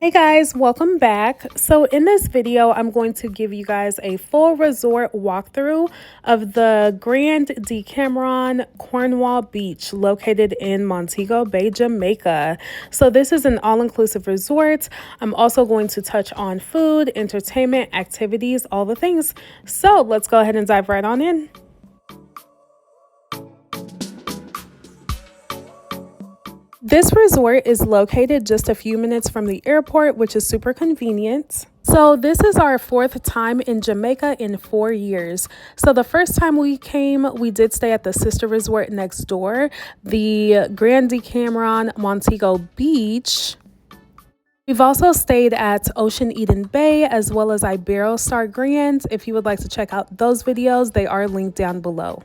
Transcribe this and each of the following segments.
Hey guys, welcome back. So in this video, I'm going to give you guys a full resort walkthrough of the Grand Decameron Cornwall Beach located in Montego Bay, Jamaica. So this is an all-inclusive resort. I'm also going to touch on food, entertainment, activities, all the things. So let's go ahead and dive right on in. This resort is located just a few minutes from the airport, which is super convenient. So this is our fourth time in Jamaica in 4 years. So the first time we came, we did stay at the sister resort next door, the Grand Decameron Montego Beach. We've also stayed at Ocean Eden Bay as well as Iberostar Grand. If you would like to check out those videos, they are linked down below.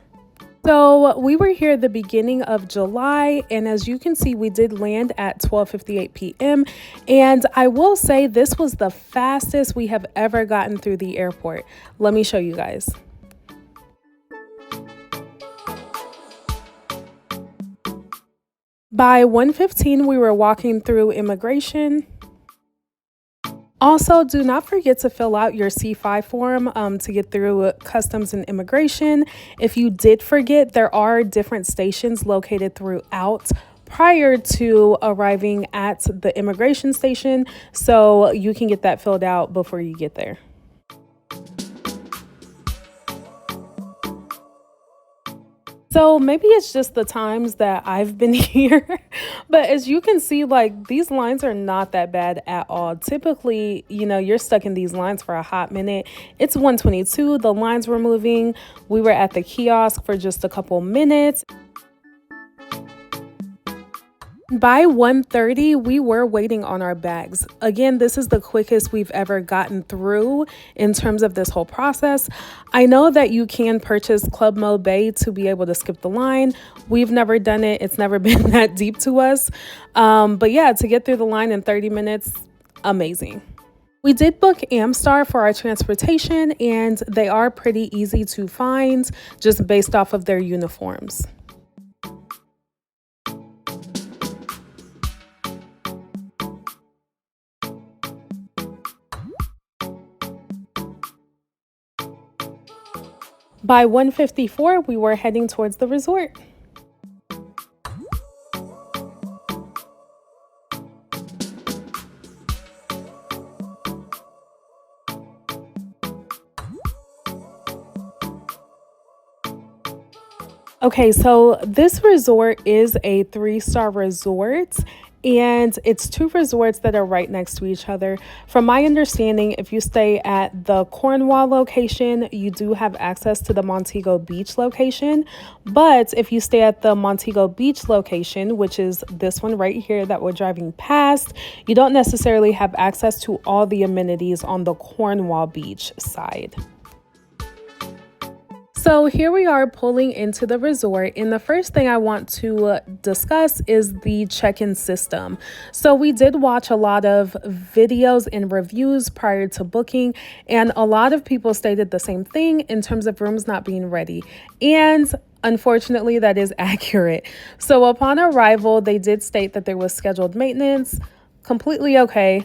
So we were here the beginning of July, and as you can see, we did land at 12:58 p.m. And I will say this was the fastest we have ever gotten through the airport. Let me show you guys. By 1:15, we were walking through immigration. Also, do not forget to fill out your C5 form to get through customs and immigration. If you did forget, there are different stations located throughout prior to arriving at the immigration station, so you can get that filled out before you get there. So maybe it's just the times that I've been here, but as you can see, like, these lines are not that bad at all. Typically, you know, you're stuck in these lines for a hot minute. It's 1:22, the lines were moving. We were at the kiosk for just a couple minutes. By 1:30, we were waiting on our bags. Again, this is the quickest we've ever gotten through in terms of this whole process. I know that you can purchase Club Mo Bay to be able to skip the line. We've never done it. It's never been that deep to us. But yeah, to get through the line in 30 minutes, amazing. We did book Amstar for our transportation, and they are pretty easy to find just based off of their uniforms. By 1:54, we were heading towards the resort. Okay, so this resort is a 3-star resort, and it's two resorts that are right next to each other. From my understanding, if you stay at the Cornwall location, you do have access to the Montego Beach location. But if you stay at the Montego Beach location, which is this one right here that we're driving past, you don't necessarily have access to all the amenities on the Cornwall Beach side. So here we are pulling into the resort, and the first thing I want to discuss is the check-in system. So we did watch a lot of videos and reviews prior to booking, and a lot of people stated the same thing in terms of rooms not being ready. And unfortunately, that is accurate. So upon arrival, they did state that there was scheduled maintenance. Completely okay.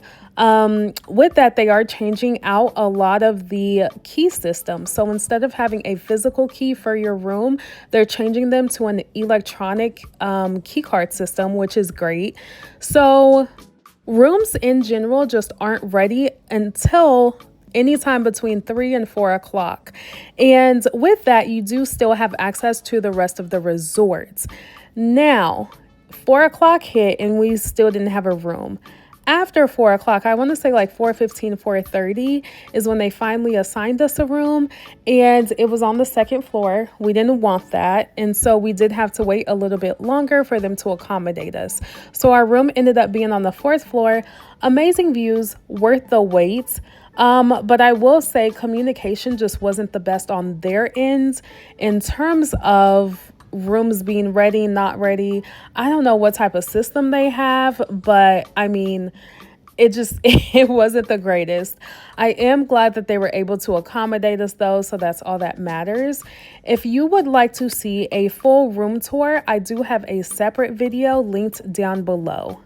With that, they are changing out a lot of the key systems. So instead of having a physical key for your room, they're changing them to an electronic key card system, which is great. So rooms in general just aren't ready until anytime between 3 and 4 o'clock. And with that, you do still have access to the rest of the resorts. Now, 4 o'clock hit and we still didn't have a room. After 4 o'clock, I want to say like 4:15, 4:30 is when they finally assigned us a room, and it was on the second floor. We didn't want that, and so we did have to wait a little bit longer for them to accommodate us. So our room ended up being on the 4th floor. Amazing views, worth the wait. But I will say communication just wasn't the best on their end in terms of rooms being ready, not ready. I don't know what type of system they have, but I mean, it wasn't the greatest. I am glad that they were able to accommodate us though, so that's all that matters. If you would like to see a full room tour, I do have a separate video linked down below.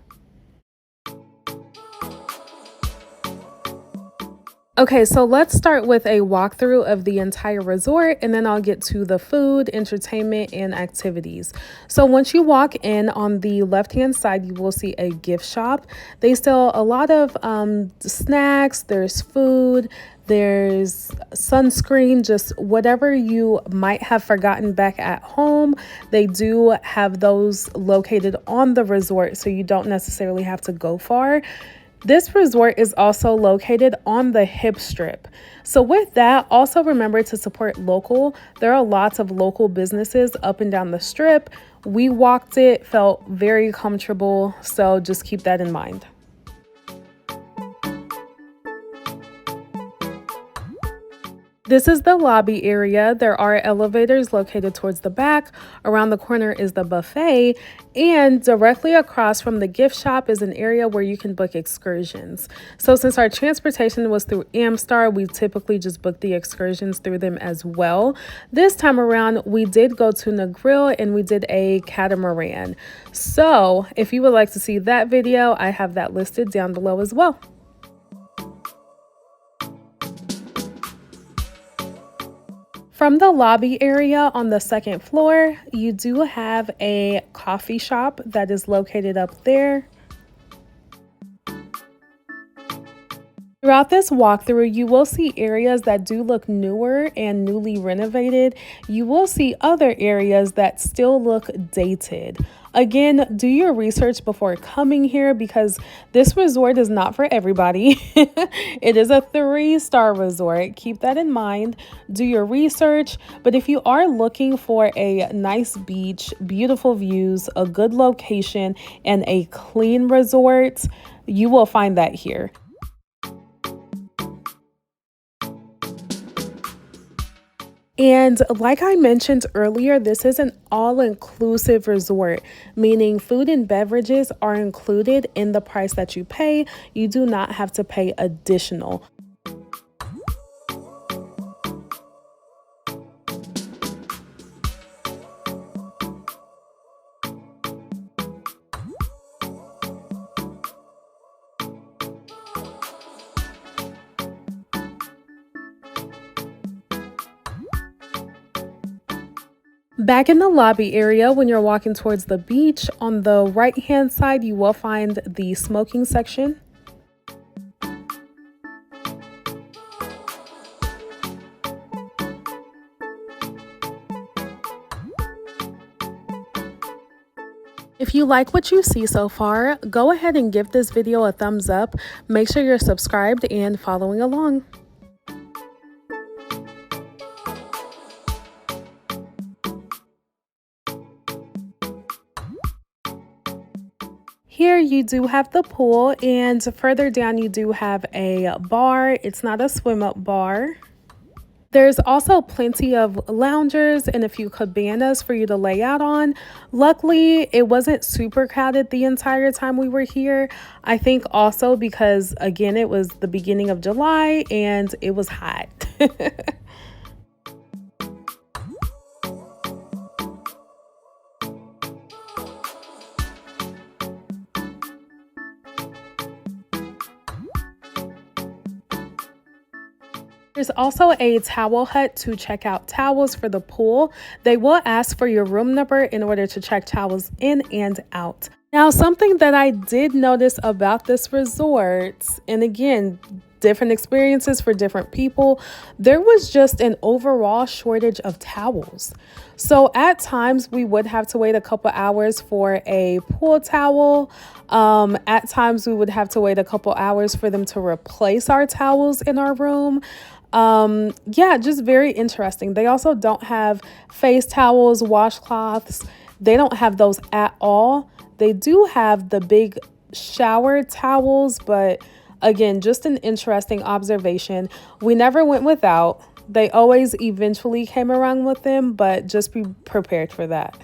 Okay, so let's start with a walkthrough of the entire resort, and then I'll get to the food, entertainment, and activities. So once you walk in, on the left-hand side, you will see a gift shop. They sell a lot of snacks, there's food, there's sunscreen, just whatever you might have forgotten back at home. They do have those located on the resort, so you don't necessarily have to go far. This resort is also located on the hip strip. So with that, also remember to support local. There are lots of local businesses up and down the strip. We walked it, felt very comfortable, so just keep that in mind. This is the lobby area. There are elevators located towards the back. Around the corner is the buffet, and directly across from the gift shop is an area where you can book excursions. So since our transportation was through Amstar, we typically just book the excursions through them as well. This time around, we did go to Negril and we did a catamaran. So if you would like to see that video, I have that listed down below as well. From the lobby area on the second floor, you do have a coffee shop that is located up there. Throughout this walkthrough, you will see areas that do look newer and newly renovated. You will see other areas that still look dated. Again, do your research before coming here because this resort is not for everybody. It is a 3-star resort. Keep that in mind. Do your research. But if you are looking for a nice beach, beautiful views, a good location, and a clean resort, you will find that here. And like I mentioned earlier, this is an all-inclusive resort, meaning food and beverages are included in the price that you pay. You do not have to pay additional. Back in the lobby area, when you're walking towards the beach, on the right-hand side, you will find the smoking section. If you like what you see so far, go ahead and give this video a thumbs up. Make sure you're subscribed and following along. Here you do have the pool, and further down you do have a bar. It's not a swim-up bar. There's also plenty of loungers and a few cabanas for you to lay out on. Luckily, it wasn't super crowded the entire time we were here. I think also because, again, it was the beginning of July and it was hot. There's also a towel hut to check out towels for the pool. They will ask for your room number in order to check towels in and out. Now, something that I did notice about this resort, and again, different experiences for different people, there was just an overall shortage of towels. So at times we would have to wait a couple hours for a pool towel. At times we would have to wait a couple hours for them to replace our towels in our room. Yeah, just very interesting. They also don't have face towels, washcloths. They don't have those at all. They do have the big shower towels, but again, just an interesting observation. We never went without. They always eventually came around with them, but just be prepared for that.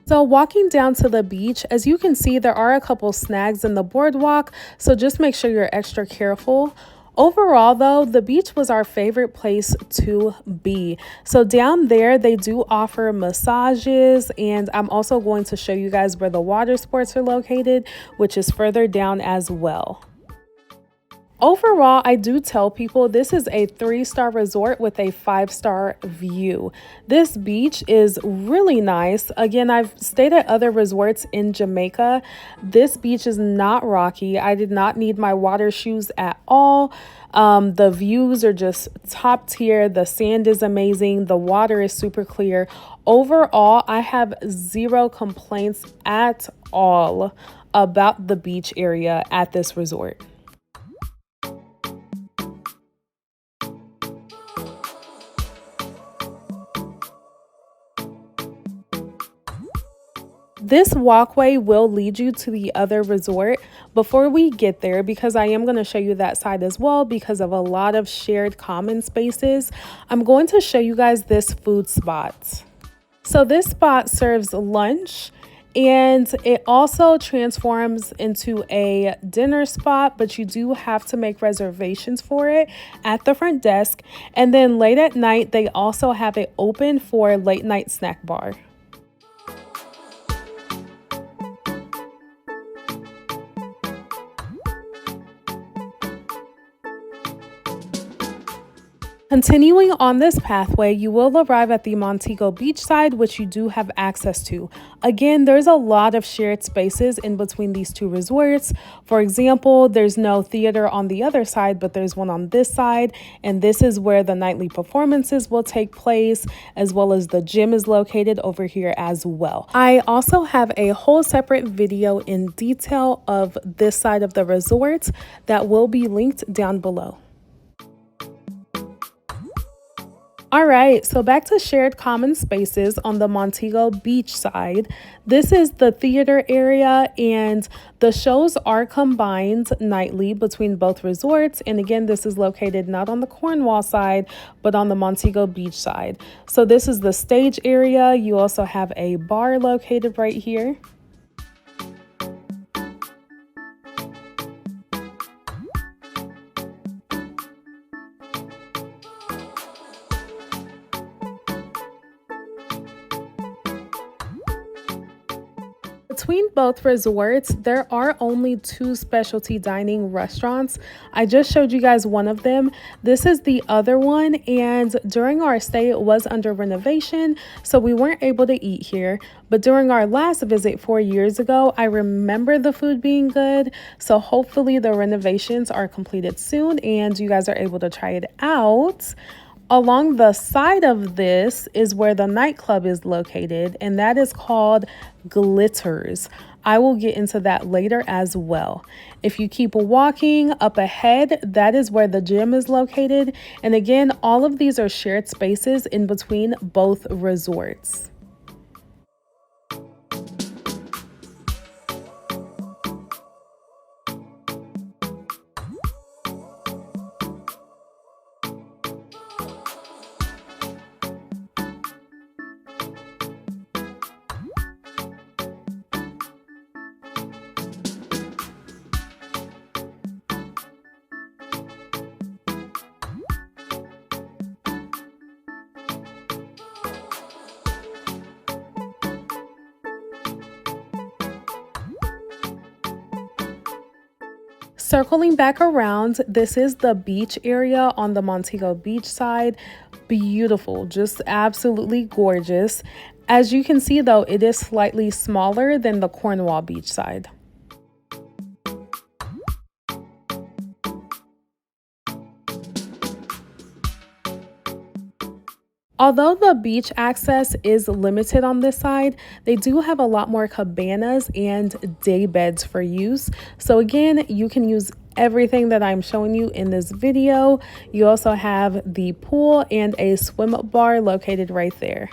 So walking down to the beach, as you can see, there are a couple snags in the boardwalk, so just make sure you're extra careful. Overall, though, the beach was our favorite place to be. So down there, they do offer massages, and I'm also going to show you guys where the water sports are located, which is further down as well. Overall, I do tell people this is a 3-star resort with a 5-star view. This beach is really nice. Again, I've stayed at other resorts in Jamaica. This beach is not rocky. I did not need my water shoes at all. The views are just top tier. The sand is amazing. The water is super clear. Overall, I have zero complaints at all about the beach area at this resort. This walkway will lead you to the other resort. Before we get there, because I am going to show you that side as well because of a lot of shared common spaces, I'm going to show you guys this food spot. So this spot serves lunch, and it also transforms into a dinner spot, but you do have to make reservations for it at the front desk. And then late at night, they also have it open for late night snack bar. Continuing on this pathway, you will arrive at the Montego Beach side, which you do have access to. Again, there's a lot of shared spaces in between these two resorts. For example, there's no theater on the other side, but there's one on this side, and this is where the nightly performances will take place, as well as the gym is located over here as well. I also have a whole separate video in detail of this side of the resort that will be linked down below. All right, so back to shared common spaces on the Montego Beach side. This is the theater area, and the shows are combined nightly between both resorts. And again, this is located not on the Cornwall side, but on the Montego Beach side. So this is the stage area. You also have a bar located right here. Between both resorts, there are only 2 specialty dining restaurants. I just showed you guys one of them. This is the other one, and during our stay, it was under renovation, so we weren't able to eat here. But during our last visit 4 years ago, I remember the food being good, so hopefully the renovations are completed soon and you guys are able to try it out. Along the side of this is where the nightclub is located, and that is called Glitters. I will get into that later as well. If you keep walking up ahead, that is where the gym is located. And again, all of these are shared spaces in between both resorts. Circling back around, this is the beach area on the Montego Beach side. Beautiful, just absolutely gorgeous. As you can see though, it is slightly smaller than the Cornwall Beach side. Although the beach access is limited on this side, they do have a lot more cabanas and day beds for use. So again, you can use everything that I'm showing you in this video. You also have the pool and a swim bar located right there.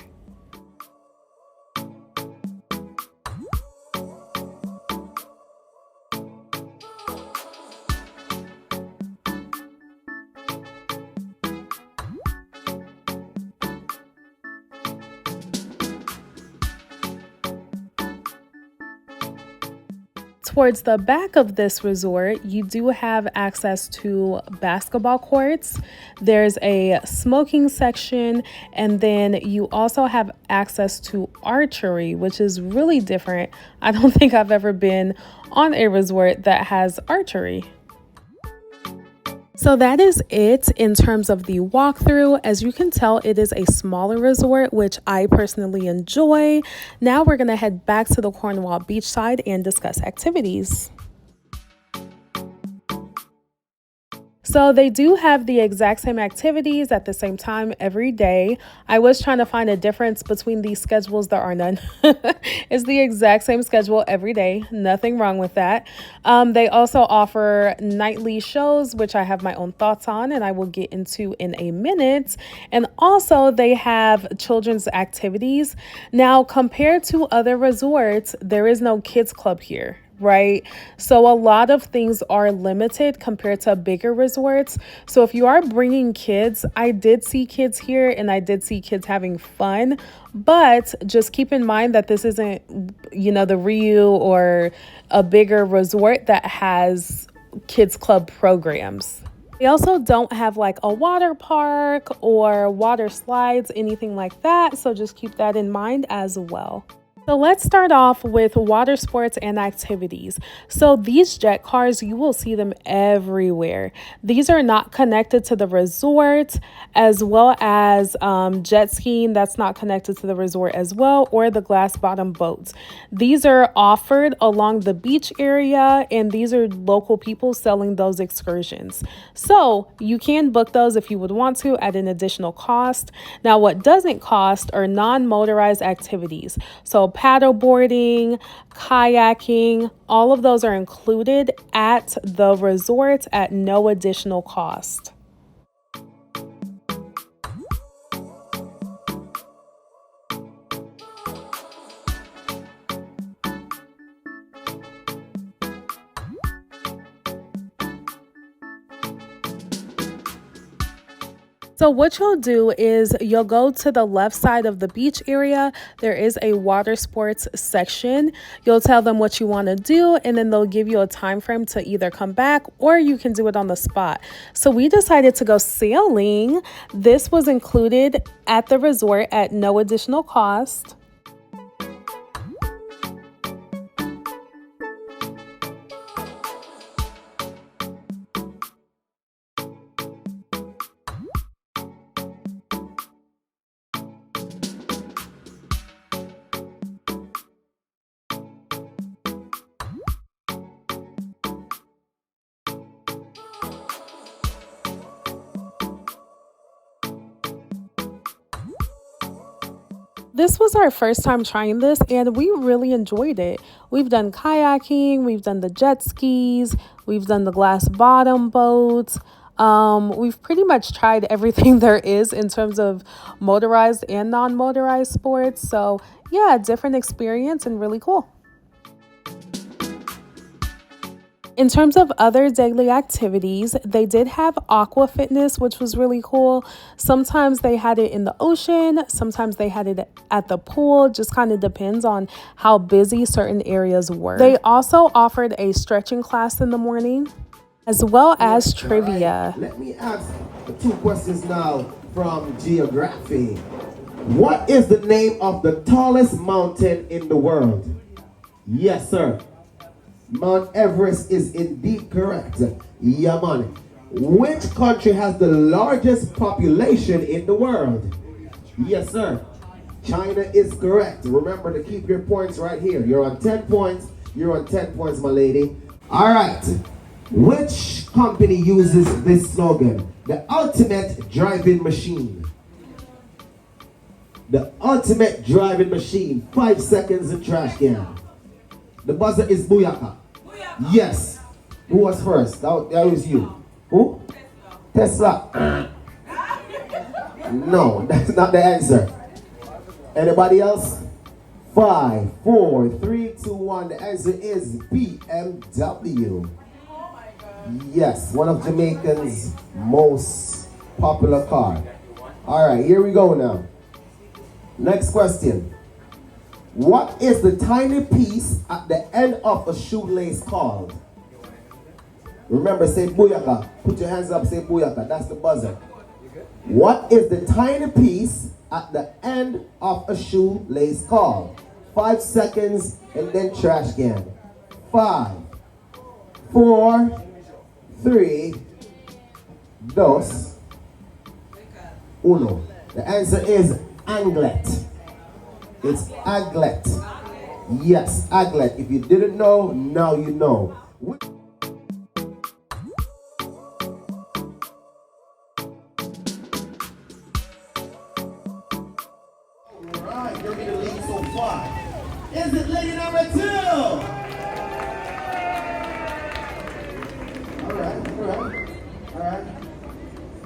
Towards the back of this resort, you do have access to basketball courts. There's a smoking section, and then you also have access to archery, which is really different. I don't think I've ever been on a resort that has archery. So that is it in terms of the walkthrough. As you can tell, it is a smaller resort, which I personally enjoy. Now we're going to head back to the Cornwall Beach side and discuss activities. So they do have the exact same activities at the same time every day. I was trying to find a difference between these schedules. There are none. It's the exact same schedule every day. Nothing wrong with that. They also offer nightly shows, which I have my own thoughts on and I will get into in a minute. And also they have children's activities. Now, compared to other resorts, there is no kids club here. Right? So a lot of things are limited compared to bigger resorts. So if you are bringing kids, I did see kids here and I did see kids having fun, but just keep in mind that this isn't, the Rio or a bigger resort that has kids club programs. They also don't have like a water park or water slides, anything like that. So just keep that in mind as well. So let's start off with water sports and activities. So these jet cars, you will see them everywhere. These are not connected to the resort, as well as jet skiing that's not connected to the resort as well, or the glass bottom boats. These are offered along the beach area, and these are local people selling those excursions. So you can book those if you would want to at an additional cost. Now, what doesn't cost are non-motorized activities. So paddle boarding, kayaking, all of those are included at the resort at no additional cost. So what you'll do is you'll go to the left side of the beach area. There is a water sports section. You'll tell them what you want to do, and then they'll give you a time frame to either come back or you can do it on the spot. So we decided to go sailing. This was included at the resort at no additional cost. This was our first time trying this and we really enjoyed it. We've done kayaking, we've done the jet skis, we've done the glass bottom boats. We've pretty much tried everything there is in terms of motorized and non-motorized sports. So yeah, different experience and really cool. In terms of other daily activities, they did have aqua fitness, which was really cool. Sometimes they had it in the ocean, sometimes they had it at the pool, just kind of depends on how busy certain areas were. They also offered a stretching class in the morning, as well as trivia. Right. Let me ask 2 questions now from geography. What is the name of the tallest mountain in the world? Yes, sir. Mount Everest is indeed correct. Yeah, man. Which country has the largest population in the world? Yes, sir. China is correct. Remember to keep your points right here. You're on 10 points. You're on 10 points, my lady. All right. Which company uses this slogan? The ultimate driving machine. The ultimate driving machine. 5 seconds in trash can. The buzzer is Booyaka. Yes. Who was first? That was you. Who? Tesla. No, that's not the answer. Anybody else? 5, 4, 3, 2, 1. The answer is BMW. Yes, one of Jamaican's most popular car. All right, here we go now. Next question. What is the tiny piece at the end of a shoelace called? Remember, say booyaka. Put your hands up, say booyaka. That's the buzzer. What is the tiny piece at the end of a shoelace called? 5 seconds and then trash can. 5, 4, 3, 2, 1. The answer is anglet. It's aglet. Yes, aglet. If you didn't know, now you know. Alright, you're in the lead so far. Is it lady number 2? Alright.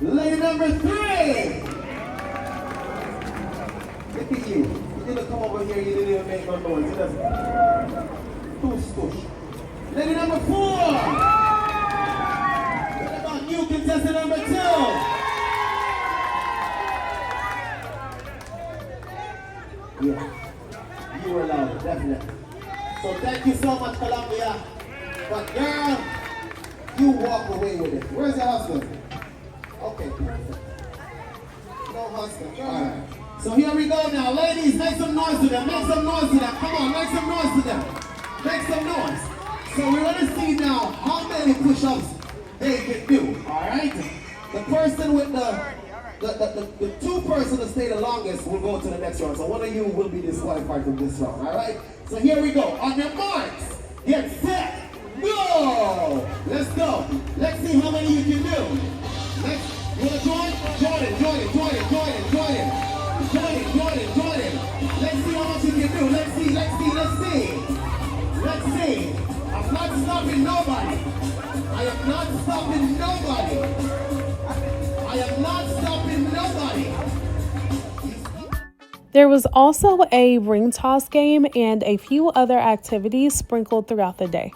Lady number 3. Look at you. You didn't come over here, you didn't even make no noise. It doesn't. Too stush. Lady number 4. What about you, contestant number 2? Yeah. You were louder, definitely. So thank you so much, Columbia. But girl, you walk away with it. Where's your husband? Okay, perfect. No husband. Alright. So here we go now. Ladies, make some noise to them. Make some noise to them. Come on, make some noise to them. Make some noise. So we're going to see now how many push-ups they can do. Alright? The person with the 2 person to stay the longest will go to the next round. So one of you will be disqualified from this round. Alright? So here we go. On your marks, get set, go! Let's go. Let's see how many you can do. You want to join? Join it. Let's see how much you can do. Let's see. I'm not stopping nobody. I am not stopping nobody. There was also a ring toss game and a few other activities sprinkled throughout the day.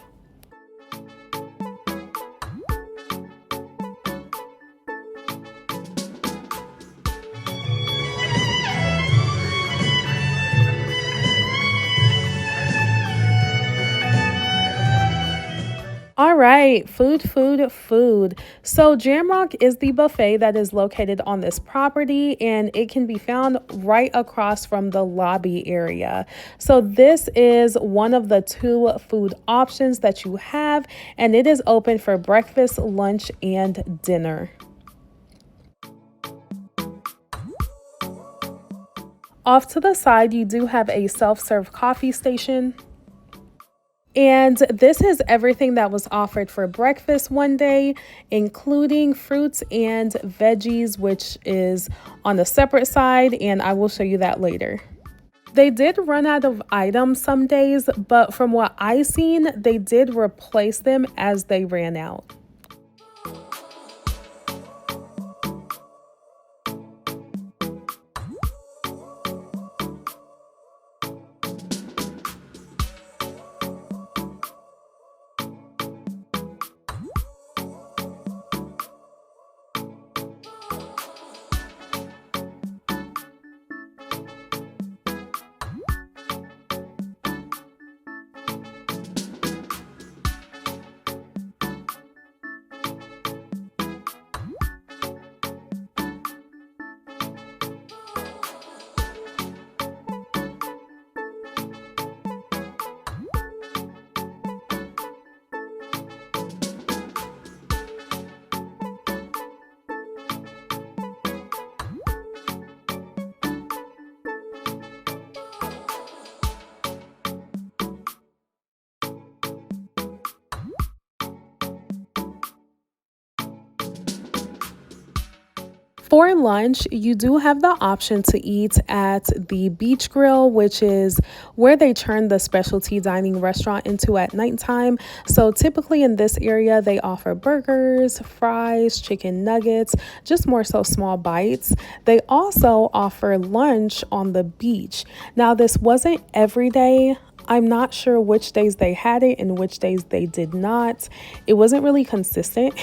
All right, food. So Jamrock is the buffet that is located on this property, and it can be found right across from the lobby area. So this is one of the 2 food options that you have, and it is open for breakfast, lunch, and dinner. Off to the side, you do have a self-serve coffee station. And this is everything that was offered for breakfast one day, including fruits and veggies, which is on the separate side, and I will show you that later. They did run out of items some days, but from what I seen, they did replace them as they ran out. For lunch, you do have the option to eat at the Beach Grill, which is where they turn the specialty dining restaurant into at nighttime. So typically in this area, they offer burgers, fries, chicken nuggets, just more so small bites. They also offer lunch on the beach. Now, this wasn't every day. I'm not sure which days they had it and which days they did not. It wasn't really consistent,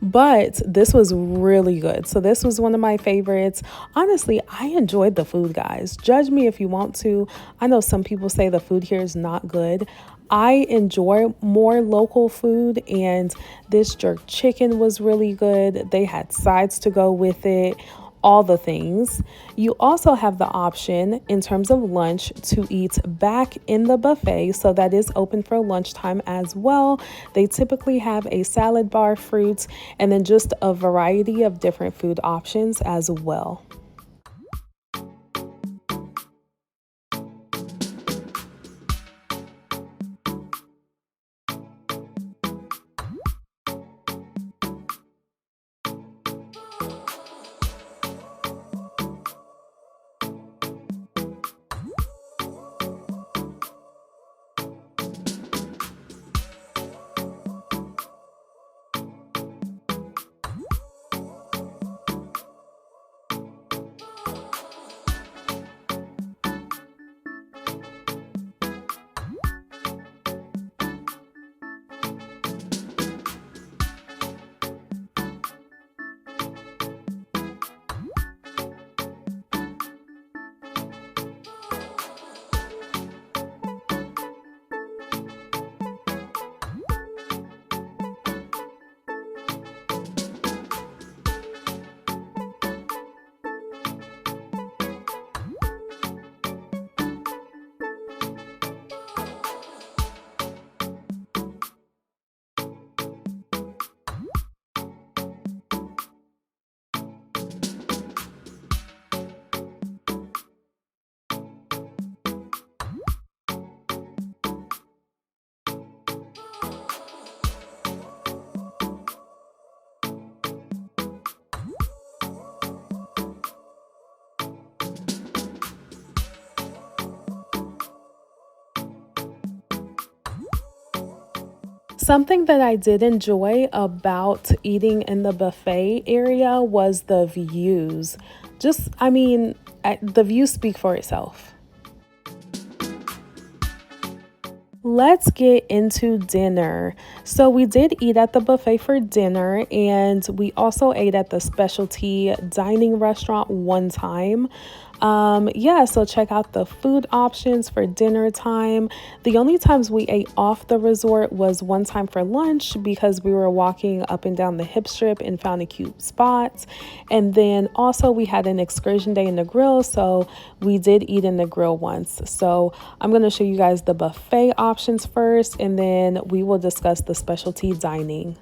but this was really good. So this was one of my favorites. Honestly, I enjoyed the food, guys. Judge me if you want to. I know some people say the food here is not good. I enjoy more local food, and this jerk chicken was really good. They had sides to go with it, all the things. You also have the option in terms of lunch to eat back in the buffet, so that is open for lunchtime as well. They typically have a salad bar, fruits, and then just a variety of different food options as well. Something that I did enjoy about eating in the buffet area was the views. The views speak for itself. Let's get into dinner. So we did eat at the buffet for dinner, and we also ate at the specialty dining restaurant one time. So check out the food options for dinner time. The only times we ate off the resort was one time for lunch because we were walking up and down the hip strip and found a cute spot. And then also we had an excursion day in the grill, so we did eat in the grill once. So I'm going to show you guys the buffet options first, and then we will discuss the specialty dining.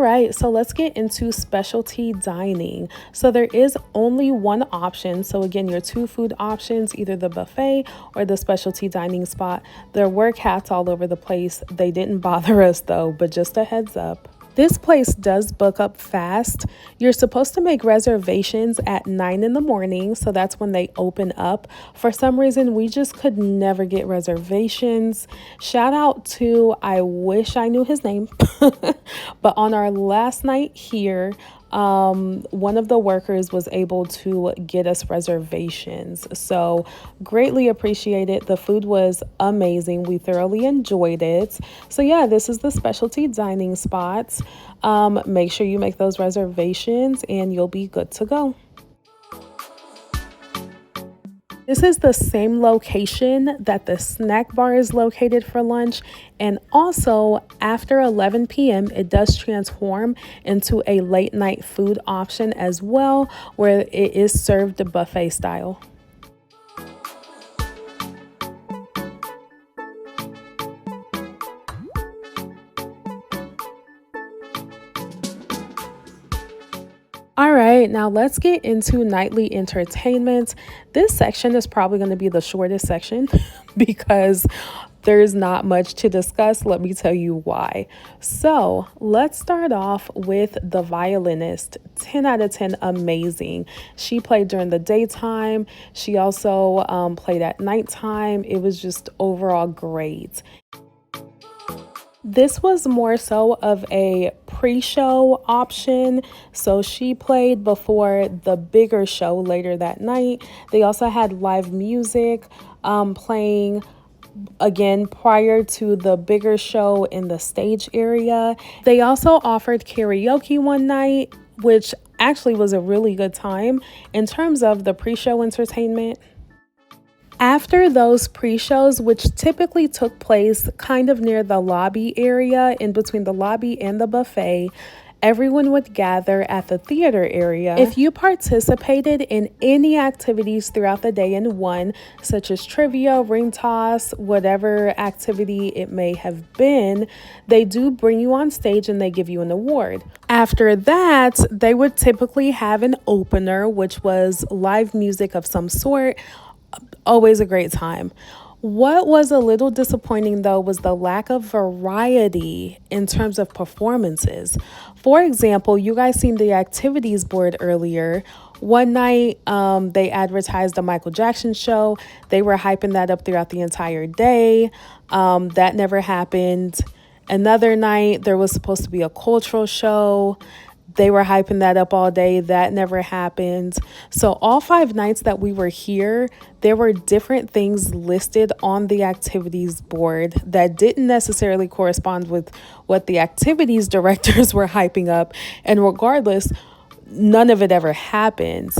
right, so let's get into specialty dining. So there is only one option. So again, your two food options, either the buffet or the specialty dining spot. There were cats all over the place. They didn't bother us though, but just a heads up. This place does book up fast. You're supposed to make reservations at 9 in the morning, so that's when they open up. For some reason, we just could never get reservations. Shout out to, I wish I knew his name, but on our last night here, one of the workers was able to get us reservations, so greatly appreciate it. The food was amazing. We thoroughly enjoyed it. So yeah, this is the specialty dining spots. Make sure you make those reservations and you'll be good to go. This is the same location that the snack bar is located for lunch, and also after 11 p.m. it does transform into a late night food option as well, where it is served buffet style. All right, now let's get into nightly entertainment. This section is probably going to be the shortest section because there's not much to discuss. Let me tell you why. So let's start off with the violinist. 10 out of 10, amazing. She played during the daytime. She also played at nighttime. It was just overall great. This was more so of a pre-show option. So she played before the bigger show later that night. They also had live music playing again prior to the bigger show in the stage area. They also offered karaoke one night, which actually was a really good time in terms of the pre-show entertainment. After those pre-shows, which typically took place kind of near the lobby area, in between the lobby and the buffet, everyone would gather at the theater area. If you participated in any activities throughout the day and won, such as trivia, ring toss, whatever activity it may have been, they do bring you on stage and they give you an award. After that, they would typically have an opener, which was live music of some sort. Always a great time. What was a little disappointing though was the lack of variety in terms of performances. For example, you guys seen the activities board earlier. One night they advertised the Michael Jackson show. They were hyping that up throughout the entire day. That never happened. Another night there was supposed to be a cultural show. They were hyping that up all day. That never happened. So all 5 nights that we were here, there were different things listed on the activities board that didn't necessarily correspond with what the activities directors were hyping up. And regardless, none of it ever happened.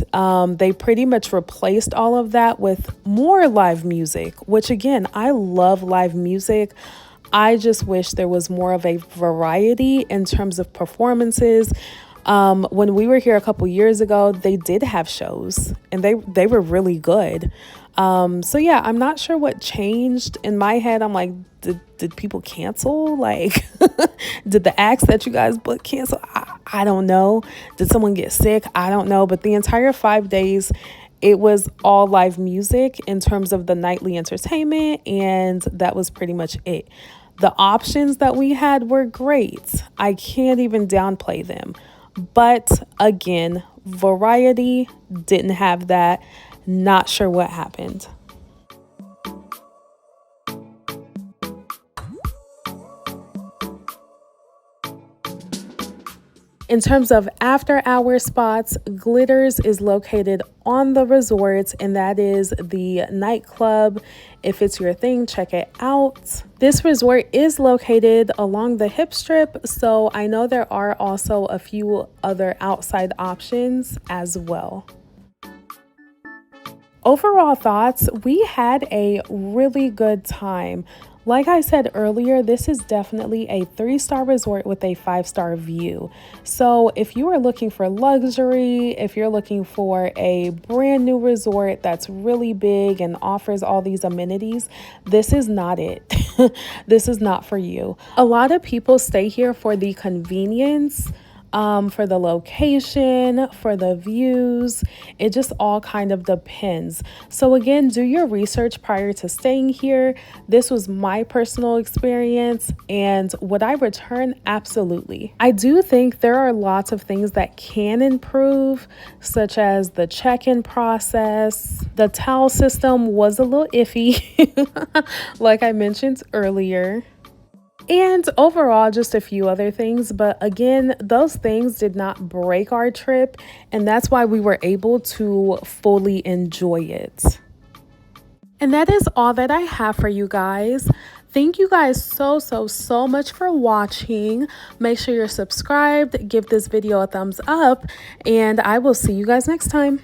They pretty much replaced all of that with more live music, which again, I love live music. I just wish there was more of a variety in terms of performances. When we were here a couple years ago, they did have shows and they were really good. So yeah, I'm not sure what changed. In my head, I'm like, did people cancel? Like, did the acts that you guys booked cancel? I don't know. Did someone get sick? I don't know. But the entire 5 days, it was all live music in terms of the nightly entertainment, and that was pretty much it. The options that we had were great. I can't even downplay them. But again, variety, didn't have that. Not sure what happened. In terms of after hour spots, Glitters is located on the resort, and that is the nightclub. If it's your thing, check it out. This resort is located along the hip strip, so I know there are also a few other outside options as well. Overall thoughts, we had a really good time. Like I said earlier, this is definitely a 3-star resort with a 5-star view. So if you are looking for luxury, if you're looking for a brand new resort that's really big and offers all these amenities, this is not it. This is not for you. A lot of people stay here for the convenience, for the location, for the views. It just all kind of depends. So again, do your research prior to staying here. This was my personal experience, and would I return? Absolutely. I do think there are lots of things that can improve, such as the check-in process. The towel system was a little iffy, like I mentioned earlier. And overall, just a few other things. But again, those things did not break our trip. And that's why we were able to fully enjoy it. And that is all that I have for you guys. Thank you guys so much for watching. Make sure you're subscribed, give this video a thumbs up, and I will see you guys next time.